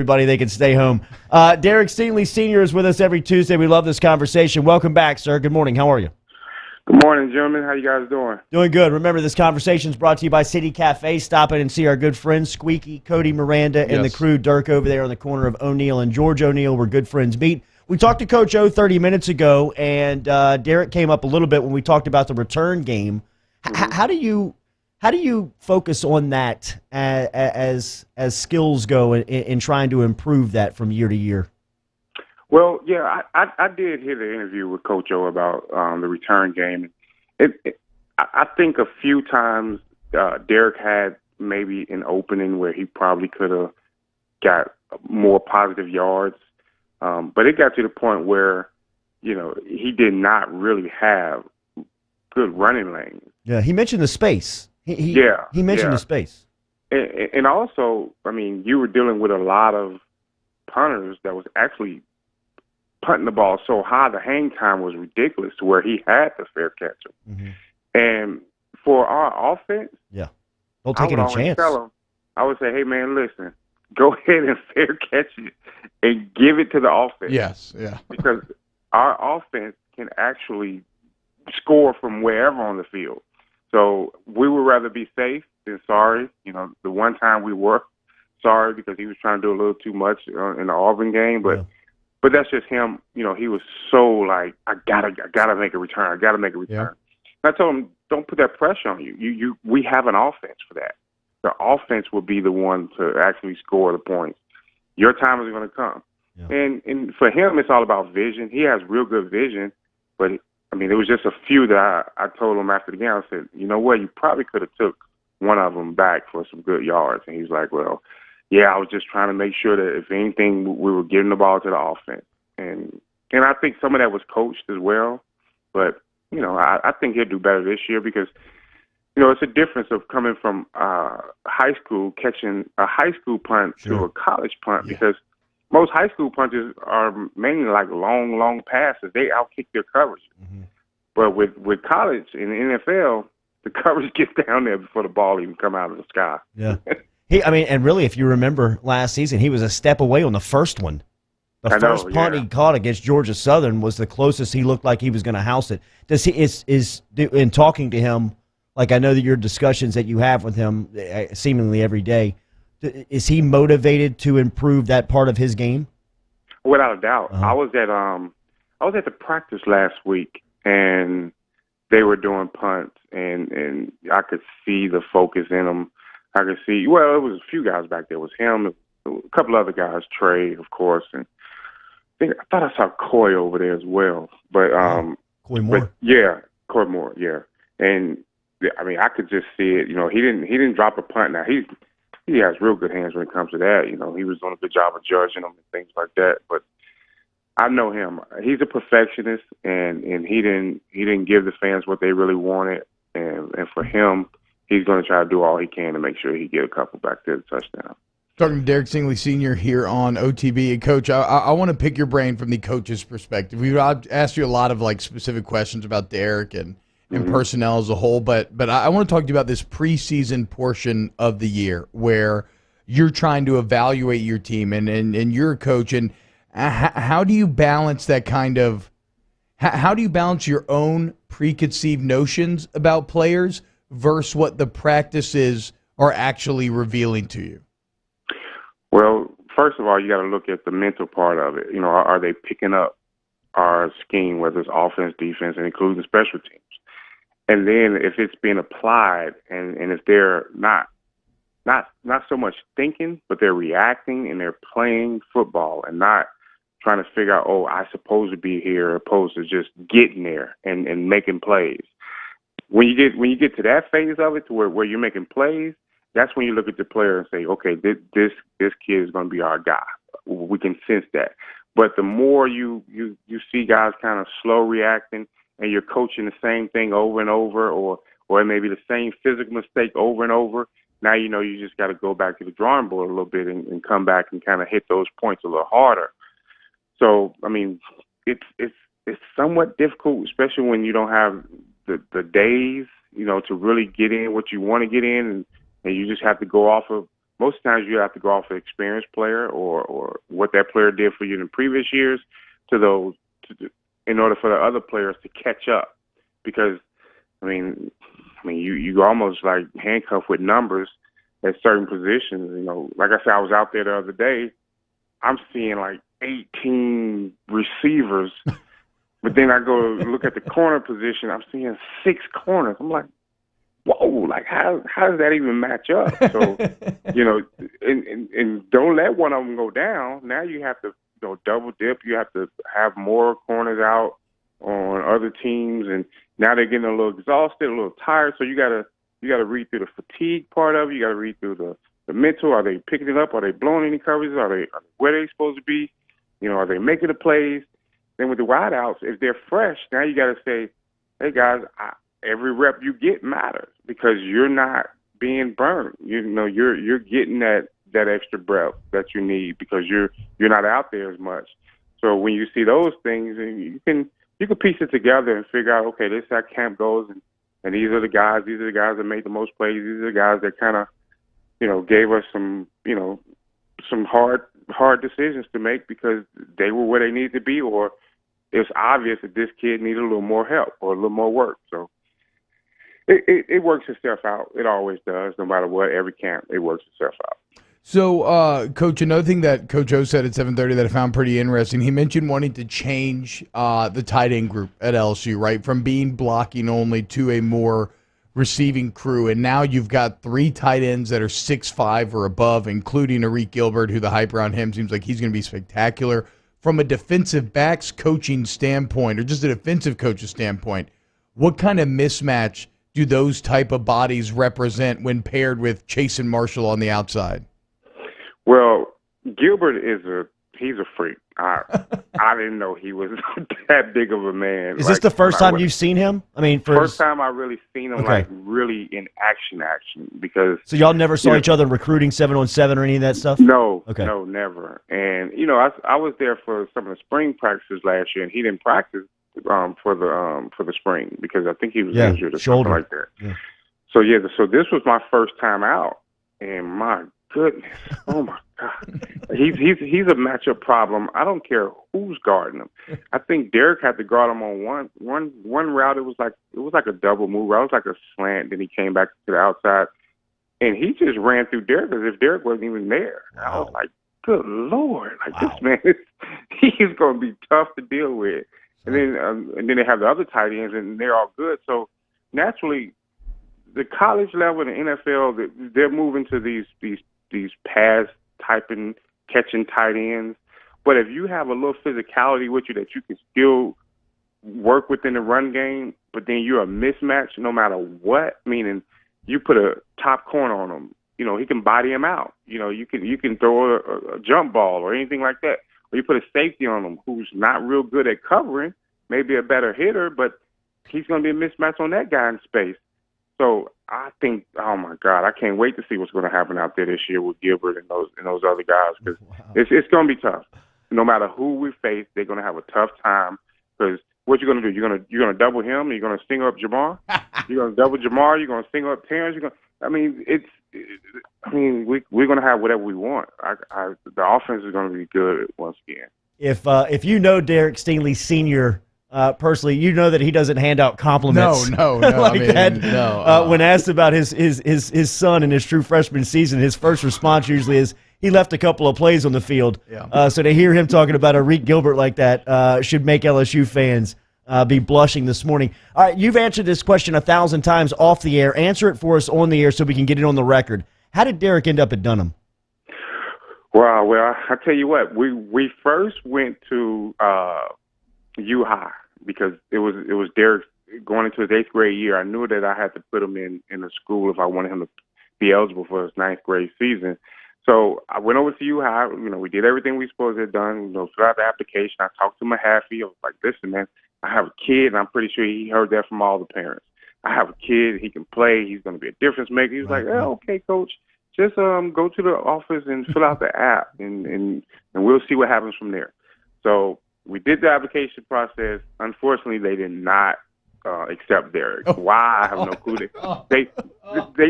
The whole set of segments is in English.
everybody they can stay home. Derek Stingley Sr. is with us every Tuesday. We love this conversation. Welcome back, sir. Good morning. How are you? Good morning, gentlemen. How you guys doing? Doing good. Remember, this conversation is brought to you by City Cafe. Stop in and see our good friends, Squeaky, Cody Miranda, and the crew, Dirk, over there on the corner of O'Neill and George O'Neill, where good friends meet. We talked to Coach O 30 minutes ago, and Derek came up a little bit when we talked about the return game. How do you focus on that as skills go in trying to improve that from year to year? Well, yeah, I did hear the interview with Coach O about the return game. I think a few times Derek had maybe an opening where he probably could have got more positive yards, but it got to the point where, he did not really have good running lanes. Yeah, he mentioned the space. He mentioned the space. And also, you were dealing with a lot of punters that was actually punting the ball so high, the hang time was ridiculous to where he had to fair catch him. Mm-hmm. And for our offense, don't take any chance. I would say, hey, man, listen, go ahead and fair catch it and give it to the offense. Yes, yeah. Because our offense can actually score from wherever on the field. So we would rather be safe than sorry. The one time we were sorry because he was trying to do a little too much in the Auburn game, but that's just him. He was so like, I gotta make a return. I gotta make a return. Yeah. I told him, don't put that pressure on you. We have an offense for that. The offense will be the one to actually score the points. Your time is going to come. Yeah. And for him, it's all about vision. He has real good vision, but there was just a few that I told him after the game. I said, you know what, you probably could have took one of them back for some good yards. And he's like, well, yeah, I was just trying to make sure that if anything, we were getting the ball to the offense. And I think some of that was coached as well. But, I think he'll do better this year because, it's a difference of coming from high school, catching a high school punt to a college punt because most high school punches are mainly like long passes. They outkick their coverage. Mm-hmm. But with college and the NFL, the coverage gets down there before the ball even come out of the sky. Yeah. And really, if you remember last season, he was a step away on the first one. The first punt he caught against Georgia Southern was the closest he looked like he was going to house it. Does he is in talking to him, like I know that your discussions that you have with him seemingly every day, is he motivated to improve that part of his game? Without a doubt. Uh-huh. I was at the practice last week and they were doing punts and I could see the focus in them. I could see, it was a few guys back there. It was him, a couple other guys, Trey, of course, and I thought I saw Coy over there as well. But Coy Moore. Coy Moore, yeah. And I could just see it. He didn't drop a punt. Now he has real good hands when it comes to that. He was doing a good job of judging them and things like that. But I know him. He's a perfectionist, and he didn't give the fans what they really wanted. And for him, he's going to try to do all he can to make sure he get a couple back there to touchdown. Talking to Derek Stingley Sr. here on OTB. And Coach, I want to pick your brain from the coach's perspective. We've asked you a lot of specific questions about Derek and personnel as a whole, but I want to talk to you about this preseason portion of the year where you're trying to evaluate your team and you're a coach. And how do you balance that kind of – how do you balance your own preconceived notions about players versus what the practices are actually revealing to you? Well, first of all, you got to look at the mental part of it. Are they picking up our scheme, whether it's offense, defense, and including special teams? And then if it's being applied and if they're not so much thinking, but they're reacting and they're playing football and not trying to figure out, I supposed to be here, opposed to just getting there and making plays. When you get to that phase of it, to where you're making plays, that's when you look at the player and say, okay, this kid is going to be our guy. We can sense that. But the more you see guys kind of slow reacting, and you're coaching the same thing over and over, or it may be the same physical mistake over and over, now you just got to go back to the drawing board a little bit and come back and kind of hit those points a little harder. So, it's somewhat difficult, especially when you don't have the days, to really get in what you want to get in, and you just have to go off of most times you have to go off an experienced player or what that player did for you in the previous years in order for the other players to catch up. Because, I mean, you almost like handcuffed with numbers at certain positions. You know, like I said, I was out there the other day. I'm seeing like 18 receivers, but then I go look at the corner position. I'm seeing 6 corners. I'm like, whoa, like how does that even match up? So, you know, and don't let one of them go down. Now you have to double dip. You have to have more corners out on other teams, and now they're getting a little exhausted, a little tired. So you gotta read through the fatigue part of it. You gotta read through the mental. Are they picking it up? Are they blowing any coverages? Are they where they supposed to be? You know, are they making the plays? Then with the wideouts, if they're fresh, now you gotta say, hey guys, every rep you get matters because you're not being burned. You know, you're getting that extra breath that you need because you're not out there as much. So when you see those things, you can piece it together and figure out, okay, this is how camp goes, and these are the guys that made the most plays. These are the guys that kind of, you know, gave us some hard decisions to make because they were where they needed to be, or it's obvious that this kid needed a little more help or a little more work. So it works itself out. It always does, no matter what. Every camp, it works itself out. So, Coach, another thing that Coach O said at 7:30 that I found pretty interesting, he mentioned wanting to change the tight end group at LSU, right, from being blocking only to a more receiving crew. And now you've got 3 tight ends that are 6'5" or above, including Arik Gilbert, who the hype around him seems like he's going to be spectacular. From a defensive backs coaching standpoint, or just a defensive coach's standpoint, what kind of mismatch do those type of bodies represent when paired with Chase and Marshall on the outside? Well, Gilbert he's a freak. I didn't know he was that big of a man. Is this the first time you've seen him? I mean, first time I really seen him, like really in action. Because so y'all never saw each other recruiting 7-on-7 or any of that stuff? No, no, never. And you know, I was there for some of the spring practices last year, and he didn't practice for the spring because I think he was injured or something like that. Yeah. So so this was my first time out, and my goodness, oh my God, he's a matchup problem. I don't care who's guarding him. I think Derek had to guard him on one route. It was like a double move. It was like a slant. Then he came back to the outside, and he just ran through Derek as if Derek wasn't even there. Wow. I was like, good Lord, like this man, he's going to be tough to deal with. And then they have the other tight ends, and they're all good. So naturally, the college level and the NFL, they're moving to these pass typing, catching tight ends. But if you have a little physicality with you that you can still work within the run game, but then you're a mismatch no matter what, meaning you put a top corner on him, you know, he can body him out. You know, you can throw a jump ball or anything like that. Or you put a safety on him who's not real good at covering, maybe a better hitter, but he's going to be a mismatch on that guy in space. So I think, oh my God, I can't wait to see what's going to happen out there this year with Gilbert and those other guys because it's going to be tough. No matter who we face, they're going to have a tough time because what you're going to do, you're going to double him, you're going to single up Jamar, you're going to double Jamar, you're going to single up Terrence. We're going to have whatever we want. The offense is going to be good once again. If you know Derek Stingley Sr. Personally, you know that he doesn't hand out compliments. No, like that. No. When asked about his son in his true freshman season, his first response usually is he left a couple of plays on the field. Yeah. So to hear him talking about Arik Gilbert like that should make LSU fans be blushing this morning. All right, you've answered this question 1,000 times off the air. Answer it for us on the air so we can get it on the record. How did Derek end up at Dunham? Well, I tell you what, we first went to U-High because it was Derek going into his 8th grade year. I knew that I had to put him in the school if I wanted him to be eligible for his 9th grade season. So I went over to U-High. You know, we did everything we supposed to have done. You know, filled out the application. I talked to Mahaffey. I was like, listen, man, I have a kid, and I'm pretty sure he heard that from all the parents. I have a kid. He can play. He's going to be a difference maker. He was like, oh, okay, coach. Just go to the office and fill out the app, and we'll see what happens from there. So we did the application process. Unfortunately, they did not accept Derek. Why? I have no clue. They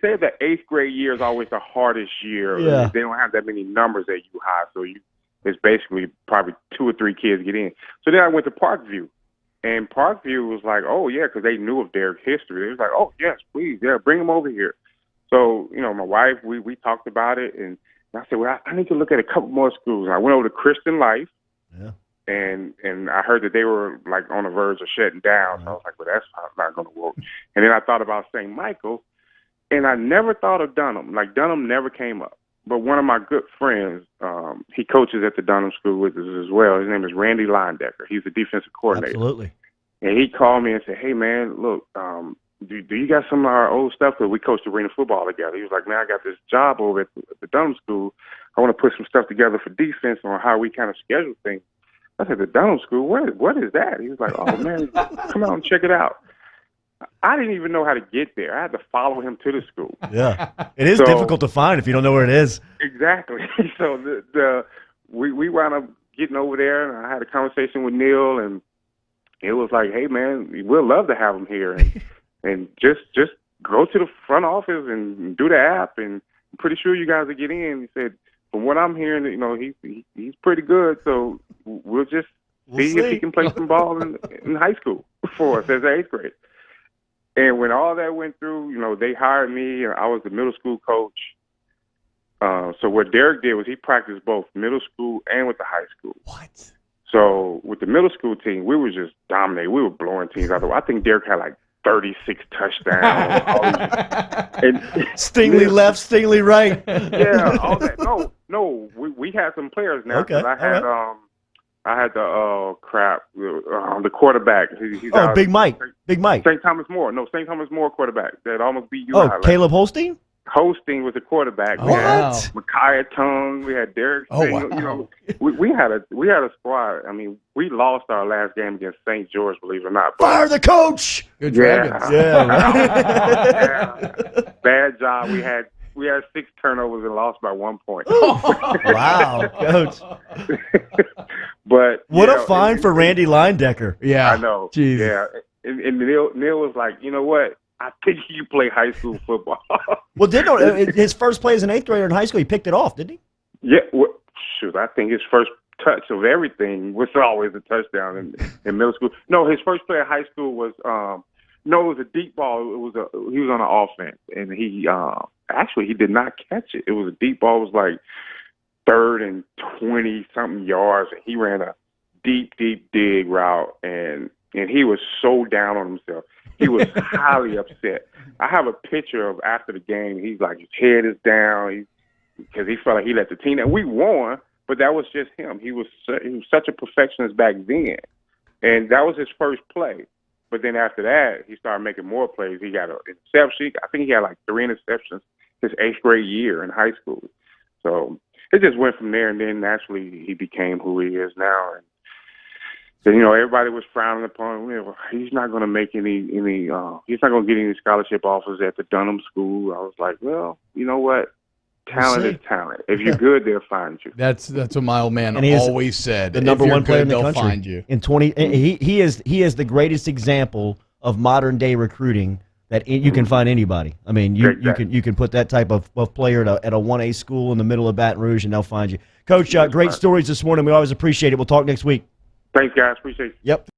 say that 8th grade year is always the hardest year. Yeah. They don't have that many numbers at U High, so it's basically probably 2 or 3 kids get in. So then I went to Parkview, and Parkview was like, oh yeah, because they knew of Derek's history. They was like, oh yes, please, yeah, bring him over here. So my wife, we talked about it, and I said, well, I need to look at a couple more schools. And I went over to Christian Life. Yeah. And I heard that they were like on the verge of shutting down. So I was like, well, that's not going to work. And then I thought about St. Michael, and I never thought of Dunham. Like Dunham never came up. But one of my good friends, he coaches at the Dunham School with us as well. His name is Randy Linedecker. He's the defensive coordinator. Absolutely. And he called me and said, hey, man, look, do you got some of our old stuff? Because we coached arena football together. He was like, man, I got this job over at the Dunham School. I want to put some stuff together for defense on how we kind of schedule things. I said, the Dunham School, what is that? He was like, oh, man, come out and check it out. I didn't even know how to get there. I had to follow him to the school. Yeah. It is difficult to find if you don't know where it is. Exactly. So we wound up getting over there, and I had a conversation with Neil, and it was like, hey, man, we'd love to have him here. And just go to the front office and do the app, and I'm pretty sure you guys will get in. He said, from what I'm hearing, he's pretty good, so we'll see if he can play some ball in high school for us as an 8th grade. And when all that went through, they hired me, and I was the middle school coach. So what Derek did was he practiced both middle school and with the high school. What? So with the middle school team, we were just dominating. We were blowing teams out. I think Derek had like 36 touchdowns. And Stingley left, Stingley right. Yeah, all that. No, we had some players now. Okay, I had the the quarterback. He's Big Mike. St. Thomas More. No, St. Thomas More quarterback that almost beat you. Caleb Holstein? Holstein was the quarterback. Oh, we had wow. Micaiah Tongue. We had Derek Stingley. Wow. We had a squad. I mean, we lost our last game against St. George, believe it or not. But, Fire the coach. Good Dragons. Yeah. Bad job. We had 6 turnovers and lost by 1 point. Wow, coach. But what a find for Randy Linedecker. Yeah, I know. Jeez. Yeah, and Neil was like, you know what? I think you play high school football. Well, his first play as an 8th grader in high school, he picked it off, didn't he? Yeah. Well, shoot, I think his first touch of everything was always a touchdown in middle school. No, his first play in high school was it was a deep ball. He was on an offense, and he actually he did not catch it. It was a deep ball. It was like 3rd and 20-something yards, and he ran a deep dig route, and he was so down on himself. He was highly upset. I have a picture of after the game. He's like, his head is down because he felt like he let the team down. We won, but that was just him. He was such a perfectionist back then, and that was his first play. But then after that, he started making more plays. He got an interception. I think he had like 3 interceptions his 8th grade year in high school. So it just went from there, and then naturally he became who he is now. And then, everybody was frowning upon him. He's not going to make any. He's not going to get any scholarship offers at the Dunham School. I was like, well, you know what? Talent is talent. If you're good, they'll find you. That's what my old man always said. The number one player in the they'll country. Find you. He is the greatest example of modern day recruiting that you can find anybody. I mean, you can put that type of player at a 1A school in the middle of Baton Rouge, and they'll find you. Coach, great stories this morning. We always appreciate it. We'll talk next week. Thanks, guys. Appreciate it. Yep.